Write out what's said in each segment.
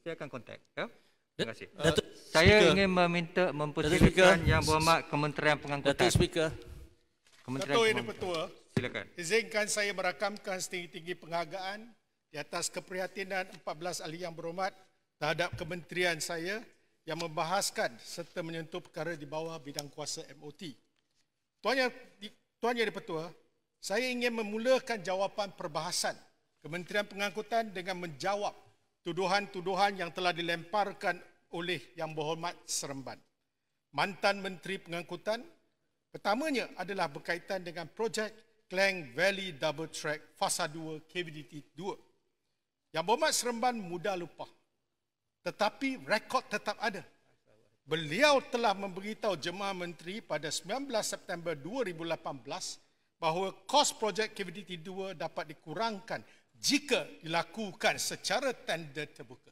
saya akan kontak. Ya? Terima kasih. Datuk Saya Speaker. ingin meminta Speaker. mempersilakan Yang Berhormat Kementerian Pengangkutan. Datuk Speaker. Kementerian Datuk Yang Pengangkutan. Dipertua, Silakan. izinkan saya merakamkan setinggi-tinggi penghargaan di atas keprihatinan 14 ahli yang berhormat terhadap kementerian saya yang membahaskan serta menyentuh perkara di bawah bidang kuasa MOT. Tuan Yang Dipertua, saya ingin memulakan jawapan perbahasan Kementerian Pengangkutan dengan menjawab tuduhan-tuduhan yang telah dilemparkan oleh Yang Berhormat Seremban, mantan Menteri Pengangkutan. Pertamanya adalah berkaitan dengan projek Klang Valley Double Track Fasa 2 KVDT 2. Yang Berhormat Seremban mudah lupa, tetapi rekod tetap ada. Beliau telah memberitahu jemaah menteri pada 19 September 2018 bahawa kos projek KVDT 2 dapat dikurangkan jika dilakukan secara tender terbuka.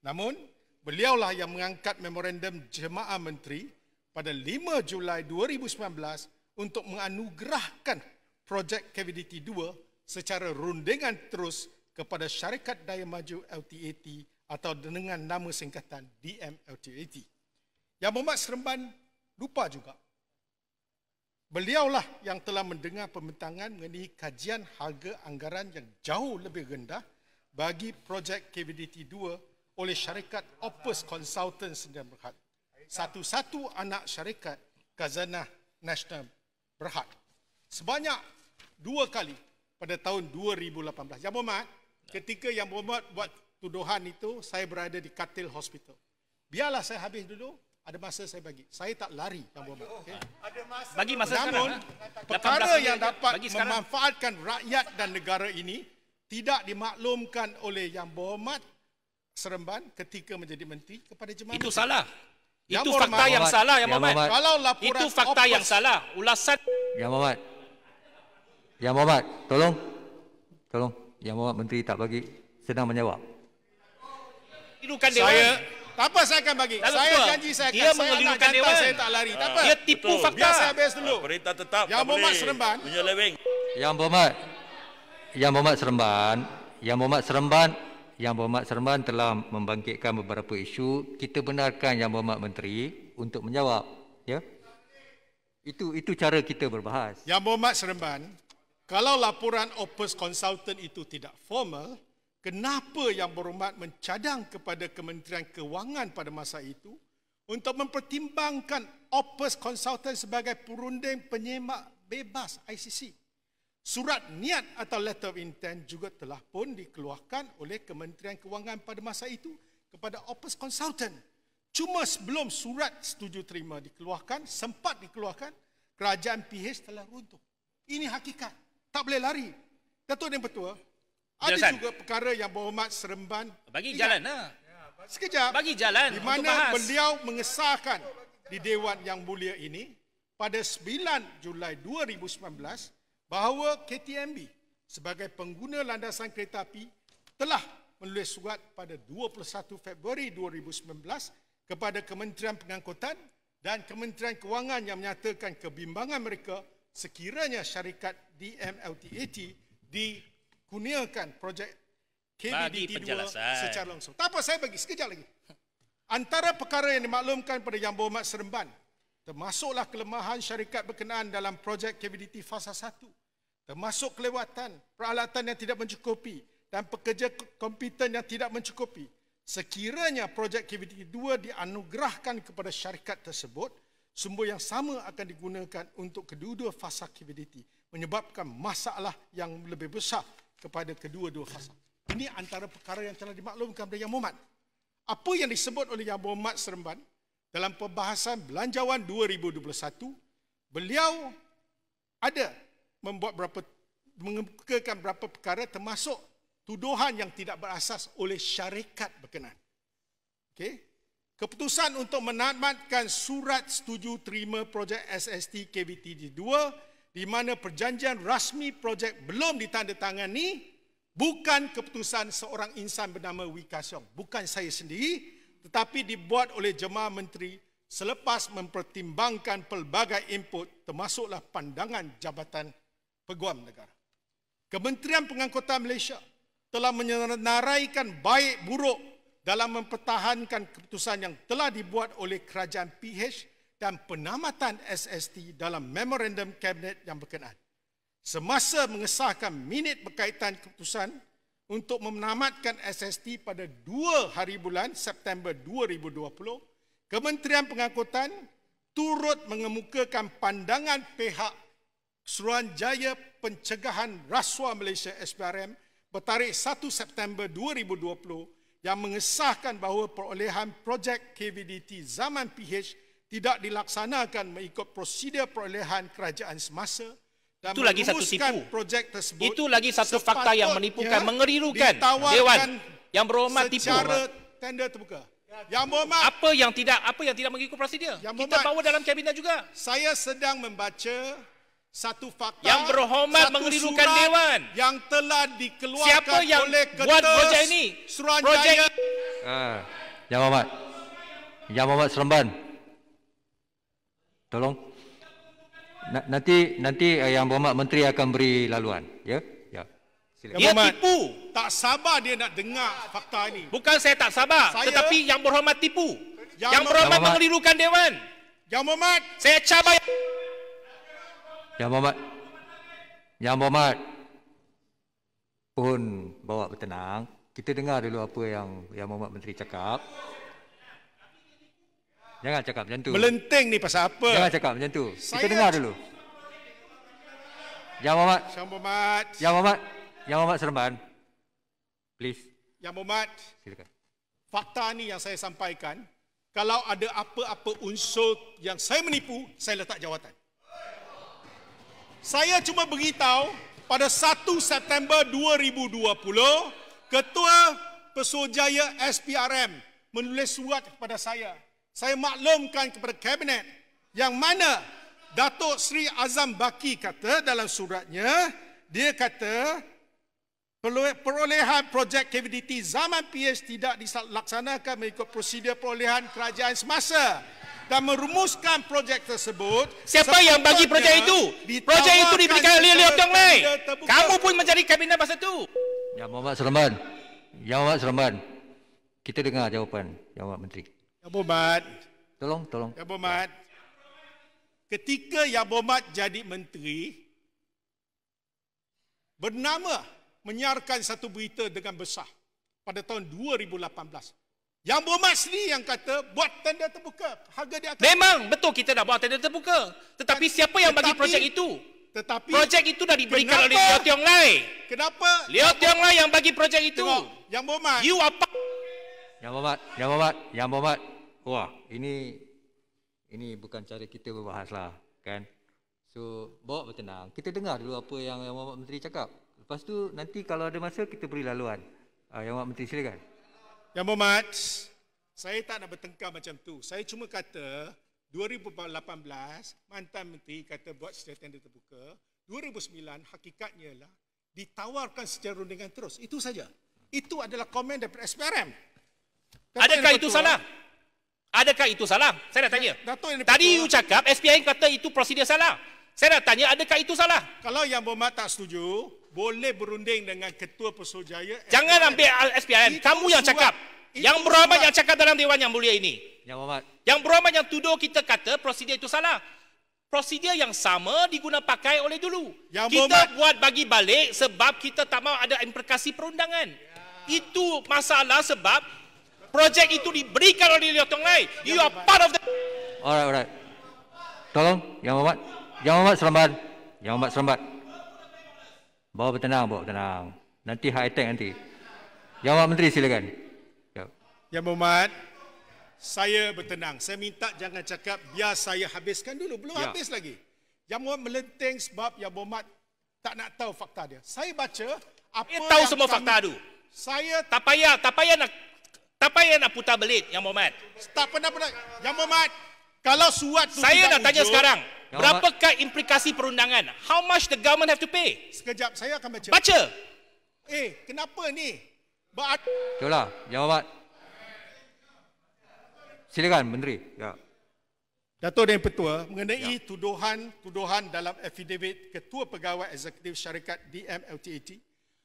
Namun, beliaulah yang mengangkat memorandum jemaah menteri pada 5 Julai 2019 untuk menganugerahkan projek KVDT 2 secara rundingan terus kepada Syarikat Daya Maju LTAT atau dengan nama singkatan DMLTAT. Yang Berhormat Seremban lupa juga, beliaulah yang telah mendengar pembentangan mengenai kajian harga anggaran yang jauh lebih rendah bagi projek KVDT 2 oleh syarikat Opus Consultants dan Berhad, satu-satu anak syarikat Khazanah Nasional Berhad, sebanyak 2 kali pada tahun 2018. Yang Berhormat, ketika Yang Berhormat buat tuduhan itu, saya berada di Katil Hospital. Biarlah saya habis dulu, ada masa saya bagi. Saya tak lari, Yang Berhormat. Okay? Bagi masa Namun, sekarang. perkara 18 yang minit dapat bagi sekarang. memanfaatkan rakyat dan negara ini tidak dimaklumkan oleh Yang Berhormat Seremban ketika menjadi menteri kepada jemaah. Itu salah. Yang Itu Berhormat. fakta yang salah, Yang Yang Berhormat. Berhormat. Kalau laporan Itu fakta yang Opus salah. Ulasan Yang Berhormat. Yang Berhormat, tolong. Tolong. Yang Berhormat Menteri tak bagi, sedang menjawab. mengeluhkan dewan. Tak apa, saya akan bagi. Lalu Saya betul. janji saya akan. Dia Saya anak mengeluhkan jantan, dewan. saya tak lari. Tak apa. Dia tipu Betul. fakta. Biar saya habis dulu. Perintah tetap Yang tak Berhormat boleh Seremban. menyeleweng. Yang Berhormat. Yang Berhormat Seremban. Yang Berhormat Seremban. Yang Berhormat Seremban telah membangkitkan beberapa isu. Kita benarkan Yang Berhormat Menteri untuk menjawab. Ya. Itu cara kita berbahas. Yang Berhormat Seremban, kalau laporan Opus Consultant itu tidak formal, kenapa Yang Berhormat mencadang kepada Kementerian Kewangan pada masa itu untuk mempertimbangkan Opus Consultant sebagai perunding penyemak bebas ICC? Surat niat atau letter of intent juga telah pun dikeluarkan oleh Kementerian Kewangan pada masa itu kepada Opus Consultant. Cuma sebelum surat setuju terima dikeluarkan, sempat dikeluarkan, kerajaan PH telah runtuh. Ini hakikat. Tak boleh lari. Datuk Yang Pertua, ada Jelasan. juga perkara Yang Berhormat Seremban. Bagi Tidak. jalan lah. Sekejap. Bagi jalan Di untuk mana bahas. beliau mengesahkan di Dewan Yang Mulia ini pada 9 Julai 2019 bahawa KTMB sebagai pengguna landasan kereta api telah menulis surat pada 21 Februari 2019 kepada Kementerian Pengangkutan dan Kementerian Kewangan yang menyatakan kebimbangan mereka sekiranya syarikat DMLTAT dikurniakan projek Bagi KVDT 2 penjelasan. secara langsung. Tak apa, saya bagi sekejap lagi. Antara perkara yang dimaklumkan pada Yang Berhormat Seremban, termasuklah kelemahan syarikat berkenaan dalam projek KVDT Fasa 1, termasuk kelewatan, peralatan yang tidak mencukupi dan pekerja kompeten yang tidak mencukupi. Sekiranya projek KVDT 2 dianugerahkan kepada syarikat tersebut, sumber yang sama akan digunakan untuk kedua-dua fasa KVDT, menyebabkan masalah yang lebih besar kepada kedua-dua fasa. Ini antara perkara yang telah dimaklumkan oleh Yang Berhormat. Apa yang disebut oleh Yang Berhormat Seremban dalam pembahasan Belanjawan 2021, beliau ada mengemukakan beberapa perkara termasuk tuduhan yang tidak berasas oleh syarikat berkenaan. Okey. Keputusan untuk menamatkan surat setuju terima projek SST KVDT 2 di mana perjanjian rasmi projek belum ditandatangani bukan keputusan seorang insan bernama Wee Ka Siong, bukan saya sendiri, tetapi dibuat oleh jemaah menteri selepas mempertimbangkan pelbagai input termasuklah pandangan Jabatan Peguam Negara. Kementerian Pengangkutan Malaysia telah menyenaraikan baik buruk dalam mempertahankan keputusan yang telah dibuat oleh kerajaan PH dan penamatan SST dalam memorandum kabinet yang berkenaan. Semasa mengesahkan minit berkaitan keputusan untuk menamatkan SST pada 2 hari bulan September 2020, Kementerian Pengangkutan turut mengemukakan pandangan pihak Suruhanjaya Pencegahan Rasuah Malaysia SPRM bertarikh 1 September 2020 yang mengesahkan bahawa perolehan projek KVDT zaman PH tidak dilaksanakan mengikut prosedur perolehan kerajaan semasa dan Itu lagi satu merumuskan tipu. projek tersebut. Itu lagi satu fakta yang menipukan, sepatutnya mengerirukan. ditawarkan Dewan yang berhormat tipu. secara tender terbuka. Yang berhormat, Apa yang tidak mengikut prosedur? Yang Kita berhormat. bawa dalam kabinet juga. saya sedang membaca satu fakta Yang berhormat satu mengerirukan surat Dewan. yang telah dikeluarkan Siapa yang oleh buat projek Ketua ini? Suruhanjaya. Yang Berhormat. Yang Berhormat Seremban. Tolong. Nanti Yang Berhormat Menteri akan beri laluan. Ya? Ya. Silakan. Dia Berhormat. tipu. Tak sabar dia nak dengar fakta ini. Bukan saya tak sabar, Saya- tetapi yang berhormat tipu. Yang Yang berhormat Berhormat. mengerirukan Dewan. Yang berhormat, Saya cabar. Yang Berhormat. Yang Berhormat. Mohon bawa bertenang. Kita dengar dulu apa yang Berhormat Menteri cakap. Jangan cakap macam tu. melenting ni pasal apa? Jangan cakap macam tu. Kita Saya- dengar dulu. Yang Berhormat. Yang berhormat, Yang Berhormat. Yang Berhormat Seremban. Please. Yang berhormat, Silakan. fakta ni yang saya sampaikan, kalau ada apa-apa unsur yang saya menipu, saya letak jawatan. Saya cuma beritahu pada 1 September 2020, Ketua Pesuruhjaya SPRM menulis surat kepada saya. Saya maklumkan kepada Kabinet yang mana Datuk Seri Azam Baki kata dalam suratnya, dia kata perolehan projek KVDT zaman PH tidak dilaksanakan mengikut prosedur perolehan kerajaan semasa dan merumuskan projek tersebut. Siapa yang bagi projek itu? Projek itu diberikan oleh Leo Tiong Lai. Kamu pun menjadi kabinet masa itu. Yang Berhormat Seremban. Yang Berhormat Seremban. Kita dengar jawapan Yang Berhormat Menteri. Yang berhormat, Tolong. Yang berhormat, ketika Yang berhormat jadi menteri, bernama menyiarkan satu berita dengan besar pada tahun 2018. Yang berhormat sendiri yang kata buat tender terbuka, harga dia akan. Memang betul kita dah buat tender terbuka. Tetapi siapa yang bagi projek itu? Tetapi Projek itu dah diberikan Kenapa? oleh Leo Tiong Lai. kenapa? Leo Tiong Lai yang bagi projek itu. Tengok, Yang berhormat, You apa? Yang Berhormat. Wah, ini bukan cara kita berbahas lah, kan? So, bawa bertenang. Kita dengar dulu apa yang Berhormat Menteri cakap. Lepas tu, nanti kalau ada masa, kita beri laluan. Yang Berhormat Menteri, silakan. Yang berhormat, saya tak nak bertengkar macam tu. Saya cuma kata 2018 mantan menteri kata buat secara tender terbuka. 2009 hakikatnya lah ditawarkan secara rundingan terus. Itu saja. Itu adalah komen daripada SPRM. Adakah itu salah? Adakah itu salah? Saya nak tanya. Datuk Yang Tadi Dipertua, you cakap SPI kata itu prosedur salah. Saya nak tanya adakah itu salah? kalau Yang berhormat tak setuju, boleh berunding dengan Ketua Pesuruhjaya. Jangan ambil SPIM. Itu Kamu yang surat. cakap. Itu Yang berhormat surat. yang cakap dalam Dewan Yang Mulia ini. Yang Berhormat. Yang berhormat yang tuduh kita kata prosedur itu salah. Prosedur yang sama diguna pakai oleh dulu. Yang Kita berhormat. buat bagi balik sebab kita tak mahu ada implikasi perundangan. Itu masalah sebab projek itu diberikan oleh Leo Tiong Lai. You are part of the... Alright. Tolong, Yang Berhormat. Yang Berhormat Seremban. Yang Berhormat Seremban. Bawa bertenang. Nanti high attack nanti. Yang Berhormat Menteri, silakan. Ya. Yang berhormat, saya bertenang. Saya minta jangan cakap biar saya habiskan dulu. Belum Ya. habis lagi. Yang berhormat melenting sebab Yang berhormat tak nak tahu fakta dia. Saya baca apa Dia tahu yang semua kami- fakta tu. Saya Tak payah nak putar belit Yang berhormat. tak pernah. Yang berhormat, kalau surat tu Saya tidak nak tanya wujud, sekarang. Yang Berapakah implikasi perundangan? How much the government have to pay? Sekejap, saya akan baca. Baca. Kenapa ni? Itulah, Yang Berhormat. Silakan, Menteri. Ya. Datuk Dan Pertua mengenai tuduhan dalam affidavit Ketua Pegawai Eksekutif Syarikat DMLTAT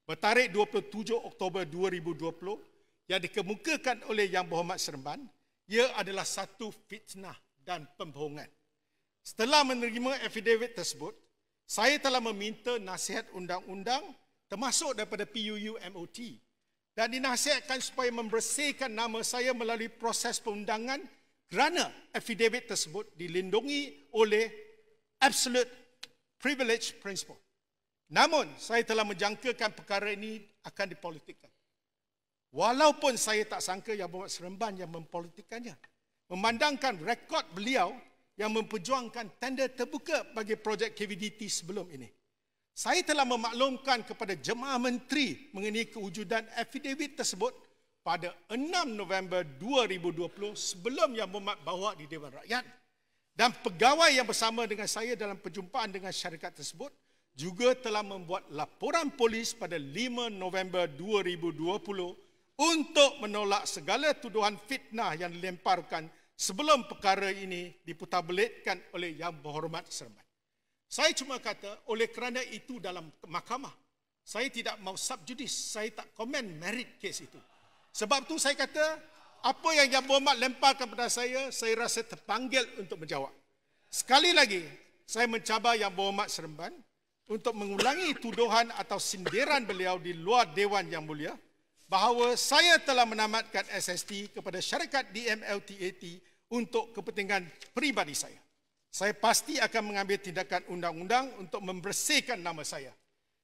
bertarikh 27 Oktober 2020 yang dikemukakan oleh Yang Berhormat Seremban, ia adalah satu fitnah dan pembohongan. Setelah menerima affidavit tersebut, saya telah meminta nasihat undang-undang termasuk daripada PUU MOT dan dinasihatkan supaya membersihkan nama saya melalui proses perundangan kerana affidavit tersebut dilindungi oleh absolute privilege principle. Namun, saya telah menjangkakan perkara ini akan dipolitikkan. Walaupun saya tak sangka Yang Berhormat Seremban yang mempolitikkannya. Memandangkan rekod beliau yang memperjuangkan tender terbuka bagi projek KVDT sebelum ini. Saya telah memaklumkan kepada jemaah menteri mengenai kewujudan affidavit tersebut pada 6 November 2020 sebelum Yang Berhormat bawa di Dewan Rakyat. Dan pegawai yang bersama dengan saya dalam perjumpaan dengan syarikat tersebut juga telah membuat laporan polis pada 5 November 2020 untuk menolak segala tuduhan fitnah yang dilemparkan sebelum perkara ini diputarbelitkan oleh Yang Berhormat Seremban. Saya cuma kata oleh kerana itu dalam mahkamah, saya tidak mau subjudis, saya tak komen merit kes itu. Sebab tu saya kata, apa yang Yang Berhormat lemparkan kepada saya rasa terpanggil untuk menjawab. Sekali lagi, saya mencabar Yang Berhormat Seremban untuk mengulangi tuduhan atau sindiran beliau di luar Dewan Yang Mulia, bahawa saya telah menamatkan SST kepada syarikat DMLTAT untuk kepentingan peribadi saya. Saya pasti akan mengambil tindakan undang-undang untuk membersihkan nama saya.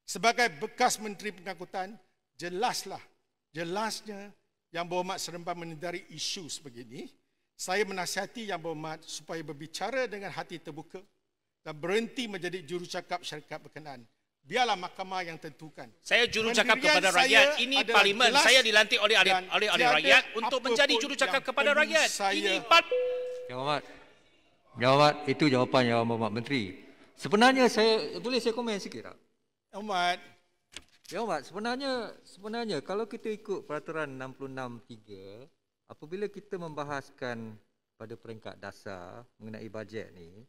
Sebagai bekas Menteri Pengangkutan, jelasnya Yang Berhormat Seremban menghindari isu sebegini. Saya menasihati Yang Berhormat supaya berbicara dengan hati terbuka dan berhenti menjadi jurucakap syarikat berkenaan. Biarlah mahkamah yang tentukan. Saya jurucakap kepada rakyat. Ini parlimen. Saya dilantik oleh rakyat untuk menjadi jurucakap kepada rakyat. Ini Yang Berhormat, itu jawapan Yang Berhormat Menteri. Sebenarnya boleh saya komen sikit tak? Yang Berhormat, sebenarnya kalau kita ikut peraturan 66(3), apabila kita membahaskan pada peringkat dasar mengenai bajet ni,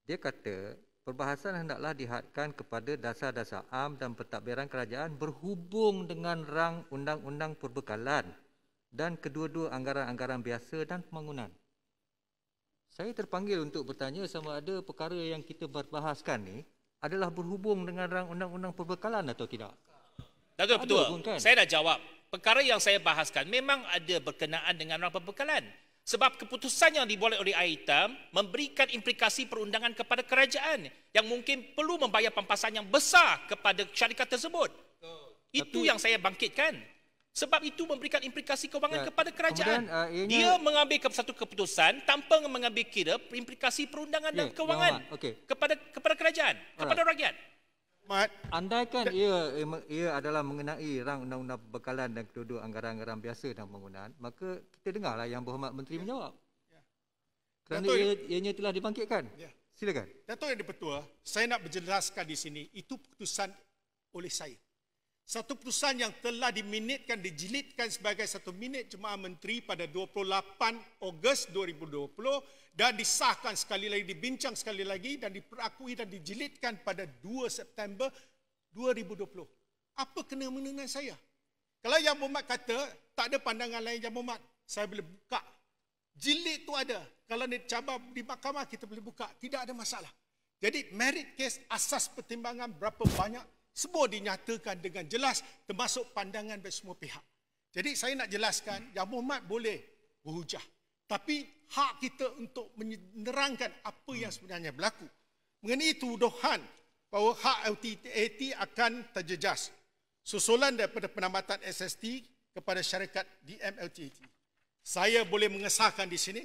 dia kata perbahasan hendaklah dihadkan kepada dasar-dasar am dan pentadbiran kerajaan berhubung dengan rang undang-undang perbekalan dan kedua-dua anggaran-anggaran biasa dan pembangunan. Saya terpanggil untuk bertanya sama ada perkara yang kita berbahaskan ni adalah berhubung dengan rang undang-undang perbekalan atau tidak. Datuk Ketua, kan? Saya dah jawab. Perkara yang saya bahaskan memang ada berkenaan dengan rang perbekalan. Sebab keputusan yang dibuat oleh AITAM memberikan implikasi perundangan kepada kerajaan yang mungkin perlu membayar pampasan yang besar kepada syarikat tersebut. Itu yang saya bangkitkan. Sebab itu memberikan implikasi kewangan kepada kerajaan. Dia mengambil satu keputusan tanpa mengambil kira implikasi perundangan dan kewangan kepada kerajaan, kepada rakyat. Andaikan ia adalah mengenai rang undang-undang perbekalan dan kedua-dua anggaran-anggaran biasa dan pembangunan, maka kita dengarlah Yang Berhormat Menteri menjawab. Kerana ianya telah dibangkitkan. Silakan. Datuk Yang di-Pertua, saya nak berjelaskan di sini, itu keputusan oleh saya. Satu keputusan yang telah dijilidkan sebagai satu minit Jemaah Menteri pada 28 Ogos 2020 dan disahkan sekali lagi, dibincang sekali lagi dan diperakui dan dijilidkan pada 2 September 2020. Apa kena-mena dengan saya? Kalau Yang Berhormat kata tak ada pandangan lain Yang Berhormat, saya boleh buka. Jilid tu ada. Kalau dicabar di mahkamah kita boleh buka. Tidak ada masalah. Jadi merit case, asas pertimbangan berapa banyak, semua dinyatakan dengan jelas termasuk pandangan dari semua pihak. Jadi saya nak jelaskan, Yang Berhormat boleh berhujah. Tapi hak kita untuk menerangkan apa yang sebenarnya berlaku. Mengenai tuduhan bahawa hak LTAT akan terjejas. Susulan daripada penambatan SST kepada syarikat DMLTAT. Saya boleh mengesahkan di sini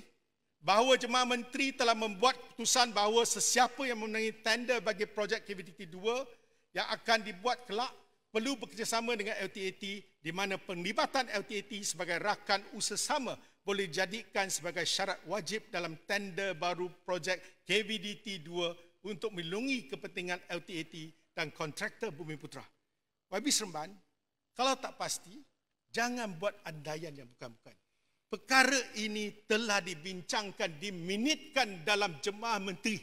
bahawa Jemaah Menteri telah membuat keputusan bahawa sesiapa yang memenangi tender bagi projek KVDT 2 yang akan dibuat kelak perlu bekerjasama dengan LTAT di mana penglibatan LTAT sebagai rakan usaha sama boleh dijadikan sebagai syarat wajib dalam tender baru projek KVDT 2 untuk melindungi kepentingan LTAT dan kontraktor Bumi Putra. YB Seremban, kalau tak pasti, jangan buat andaian yang bukan-bukan. Perkara ini telah dibincangkan, diminitkan dalam Jemaah Menteri.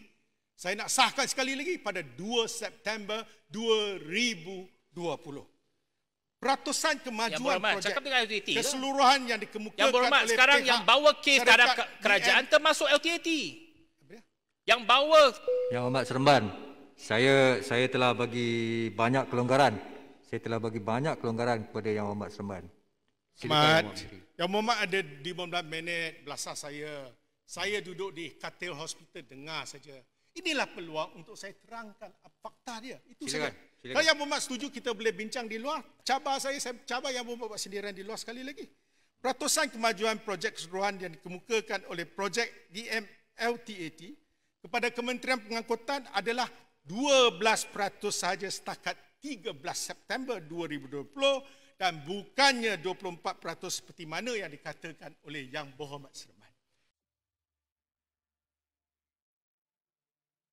Saya nak sahkan sekali lagi pada 2 September 2020. peratusan kemajuan projek cakap dengan LTT lah. keseluruhan yang dikemukakan Yang berhormat, oleh sekarang pihak yang bawa kes terhadap syarikat kerajaan DM. termasuk LTT. Apa dia? Yang bawa Yang Amat Seremban, saya telah bagi banyak kelonggaran. Saya telah bagi banyak kelonggaran kepada Yang Amat Seremban. Mat, Yang Mohd ada 15 minit belasah saya. Saya duduk di katil hospital dengar saja. Inilah peluang untuk saya terangkan fakta dia. Itu Silakan, saja. silakan. Kalau Yang Mohd setuju kita boleh bincang di luar. Cabar saya cabar Yang Mohd buat sendirian di luar sekali lagi. Peratusan kemajuan projek keseluruhan yang dikemukakan oleh projek DMLTAT kepada Kementerian Pengangkutan adalah 12% sahaja setakat 13 September 2020 dan bukannya 24% seperti mana yang dikatakan oleh Yang Berhormat Seremban.